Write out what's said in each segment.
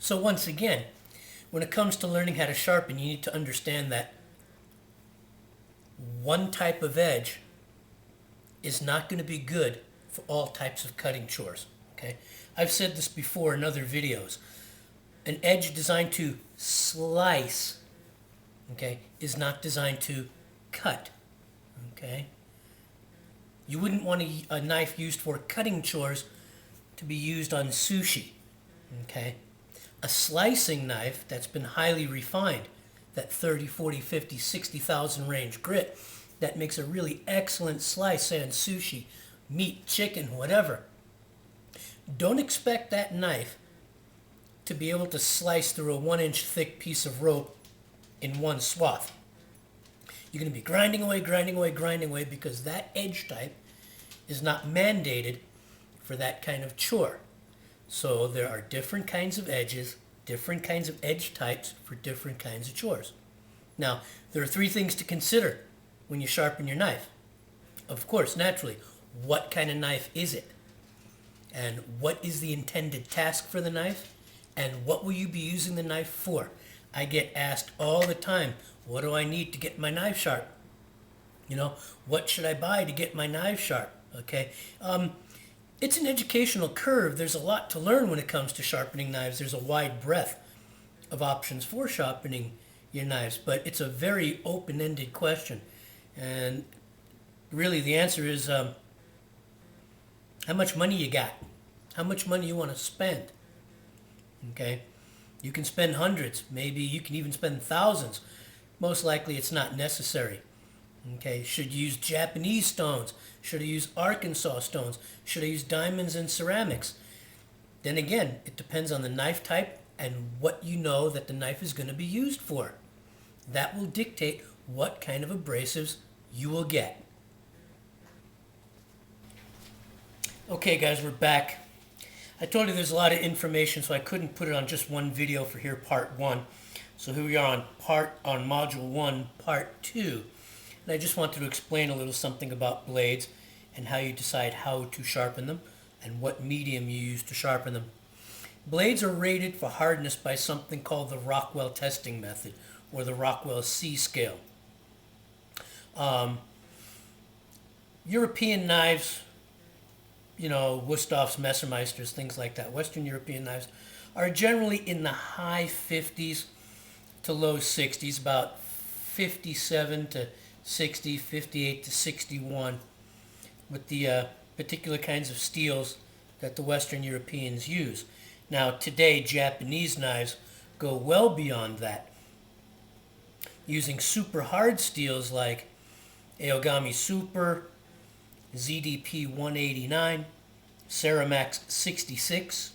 So once again, when it comes to learning how to sharpen, you need to understand that one type of edge is not going to be good for all types of cutting chores. Okay, I've said this before in other videos. An edge designed to slice, okay, is not designed to cut. Okay, you wouldn't want a knife used for cutting chores to be used on sushi. Okay, a slicing knife that's been highly refined, that 30, 40, 50, 60,000 range grit, that makes a really excellent slice, say on sushi, meat, chicken, whatever. Don't expect that knife to be able to slice through a 1-inch thick piece of rope in one swath. You're going to be grinding away, grinding away, grinding away, because that edge type is not mandated for that kind of chore. So there are different kinds of edges, different kinds of edge types for different kinds of chores. Now, there are 3 things to consider when you sharpen your knife. Of course, naturally, what kind of knife is it? And what is the intended task for the knife? And what will you be using the knife for? I get asked all the time, what do I need to get my knife sharp? You know, what should I buy to get my knife sharp? Okay, it's an educational curve. There's a lot to learn when it comes to sharpening knives. There's a wide breadth of options for sharpening your knives, but it's a very open-ended question. And really the answer is how much money you got, how much money you want to spend. Okay, you can spend hundreds, maybe you can even spend thousands. Most likely it's not necessary. Okay, should you use Japanese stones? Should I use Arkansas stones? Should I use diamonds and ceramics? Then again, it depends on the knife type and what you know that the knife is going to be used for. That will dictate what kind of abrasives you will get. Okay guys, we're back. I told you there's a lot of information, so I couldn't put it on just one video for here, part 1. So here we are on module 1, part 2. And I just wanted to explain a little something about blades and how you decide how to sharpen them and what medium you use to sharpen them. Blades are rated for hardness by something called the Rockwell testing method, or the Rockwell C scale. European knives, you know, Wusthoffs, Messermeisters, things like that, Western European knives, are generally in the high 50s to low 60s, about 57 to 60, 58 to 61, with the particular kinds of steels that the Western Europeans use. Now today, Japanese knives go well beyond that, using super hard steels like Aogami Super, ZDP 189, Ceramax 66.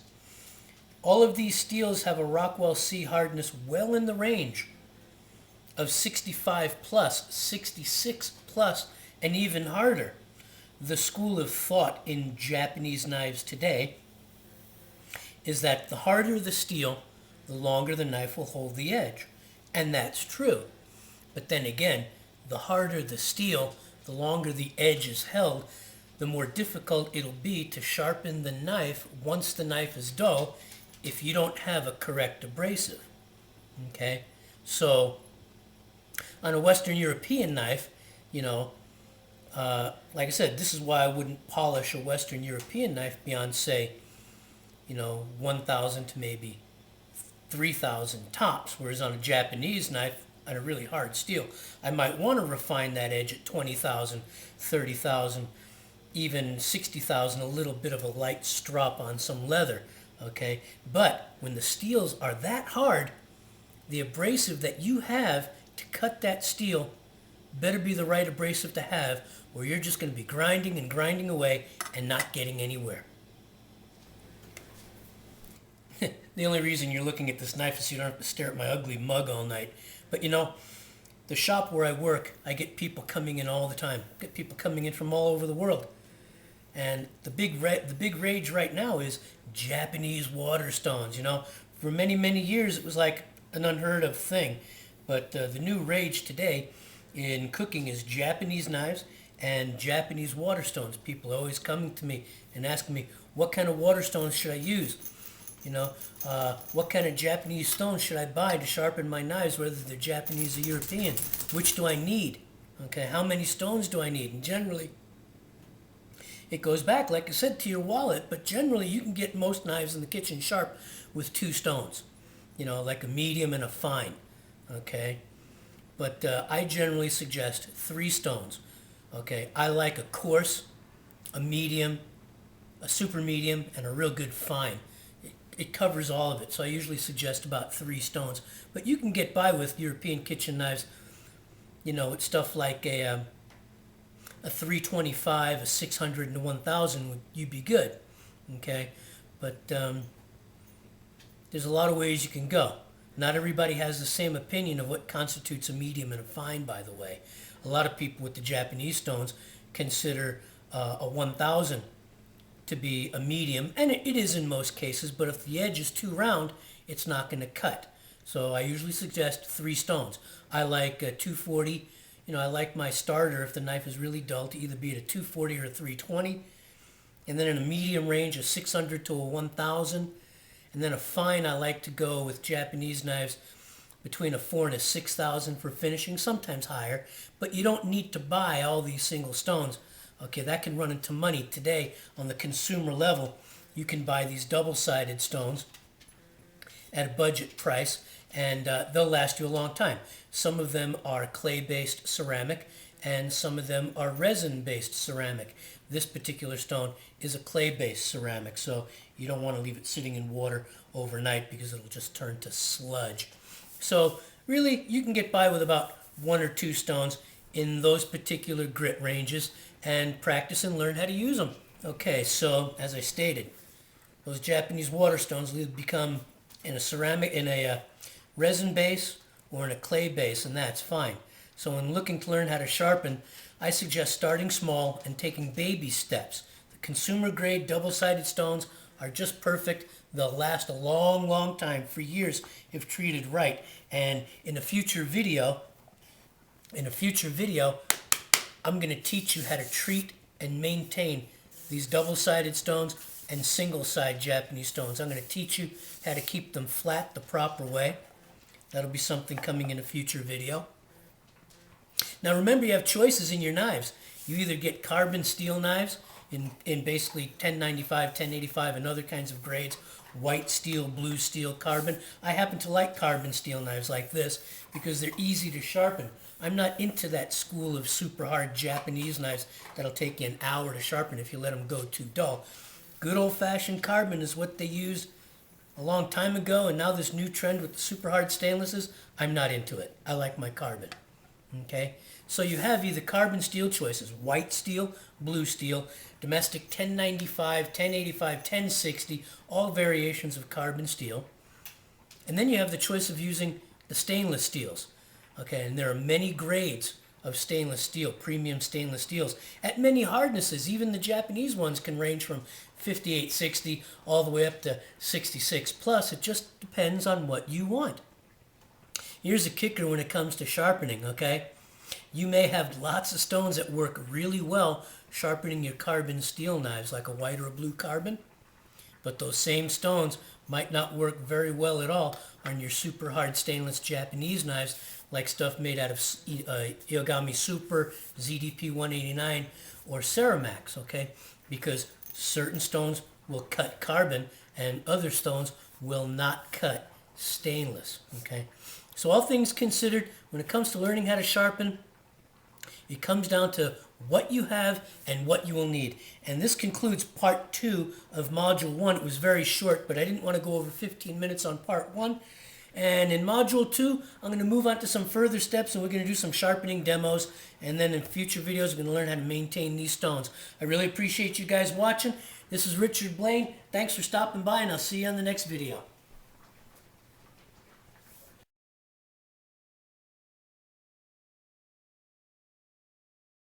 All of these steels have a Rockwell C hardness well in the range of 65 plus, 66 plus, and even harder. The school of thought in Japanese knives today is that the harder the steel, the longer the knife will hold the edge. And that's true. But then again, the harder the steel, the longer the edge is held, the more difficult it'll be to sharpen the knife once the knife is dull if you don't have a correct abrasive. Okay? So, on a Western European knife, you know, like I said, this is why I wouldn't polish a Western European knife beyond, say, you know, 1,000 to maybe 3,000 tops, whereas on a Japanese knife, on a really hard steel, I might want to refine that edge at 20,000, 30,000, even 60,000, a little bit of a light strop on some leather, okay? But when the steels are that hard, the abrasive that you have to cut that steel better be the right abrasive to have, or you're just going to be grinding and grinding away and not getting anywhere. The only reason you're looking at this knife is so you don't have to stare at my ugly mug all night. But you know, the shop where I work, I get people coming in all the time. I get people coming in from all over the world. And the big rage right now is Japanese water stones. You know, for many, many years it was like an unheard of thing. But the new rage today in cooking is Japanese knives and Japanese water stones. People are always coming to me and asking me, what kind of water stones should I use? You know, what kind of Japanese stones should I buy to sharpen my knives, whether they're Japanese or European? Which do I need? Okay, how many stones do I need? And generally, it goes back, like I said, to your wallet, but generally you can get most knives in the kitchen sharp with 2 stones. You know, like a medium and a fine. Okay, but I generally suggest 3 stones. Okay, I like a coarse, a medium, a super medium, and a real good fine. It covers all of it, so I usually suggest about 3 stones. But you can get by with European kitchen knives, you know, with stuff like a 325, a 600, and a 1000, you'd be good. Okay, but there's a lot of ways you can go. Not everybody has the same opinion of what constitutes a medium and a fine, by the way. A lot of people with the Japanese stones consider a 1000 to be a medium, and it is in most cases, but if the edge is too round, it's not going to cut. So I usually suggest 3 stones. I like a 240. You know, I like my starter, if the knife is really dull, to either be at a 240 or a 320. And then in a medium range, a 600 to a 1000. And then a fine, I like to go with Japanese knives between a 4 and a 6,000 for finishing, sometimes higher. But you don't need to buy all these single stones. Okay, that can run into money today on the consumer level. You can buy these double-sided stones at a budget price, and they'll last you a long time. Some of them are clay-based ceramic, and some of them are resin-based ceramic. This particular stone is a clay-based ceramic, so you don't want to leave it sitting in water overnight because it'll just turn to sludge. So really, you can get by with about 1 or 2 stones in those particular grit ranges and practice and learn how to use them. Okay, so as I stated, those Japanese water stones will become in a resin base or in a clay base, and that's fine. So when looking to learn how to sharpen, I suggest starting small and taking baby steps. The consumer grade double-sided stones are just perfect. They'll last a long, long time, for years if treated right. And in a future video, I'm going to teach you how to treat and maintain these double-sided stones and single-side Japanese stones. I'm going to teach you how to keep them flat the proper way. That'll be something coming in a future video. Now remember, you have choices in your knives. You either get carbon steel knives in basically 1095, 1085, and other kinds of grades, white steel, blue steel, carbon. I happen to like carbon steel knives like this because they're easy to sharpen. I'm not into that school of super hard Japanese knives that'll take you an hour to sharpen if you let them go too dull. Good old-fashioned carbon is what they used a long time ago, and now this new trend with the super hard stainlesses, I'm not into it. I like my carbon. Okay? So you have either carbon steel choices, white steel, blue steel, domestic 1095, 1085, 1060, all variations of carbon steel. And then you have the choice of using the stainless steels. Okay, and there are many grades of stainless steel, premium stainless steels, at many hardnesses. Even the Japanese ones can range from 5860 all the way up to 66 plus. It just depends on what you want. Here's a kicker when it comes to sharpening, okay? You may have lots of stones that work really well sharpening your carbon steel knives, like a white or a blue carbon, but those same stones might not work very well at all on your super hard stainless Japanese knives, like stuff made out of Iogami Super, ZDP 189, or Ceramax, okay? Because certain stones will cut carbon and other stones will not cut stainless, okay? So all things considered, when it comes to learning how to sharpen, it comes down to what you have and what you will need. And this concludes part 2 of module 1. It was very short, but I didn't want to go over 15 minutes on part 1. And in module 2, I'm going to move on to some further steps, and we're going to do some sharpening demos. And then in future videos, we're going to learn how to maintain these stones. I really appreciate you guys watching. This is Richard Blaine. Thanks for stopping by, and I'll see you on the next video.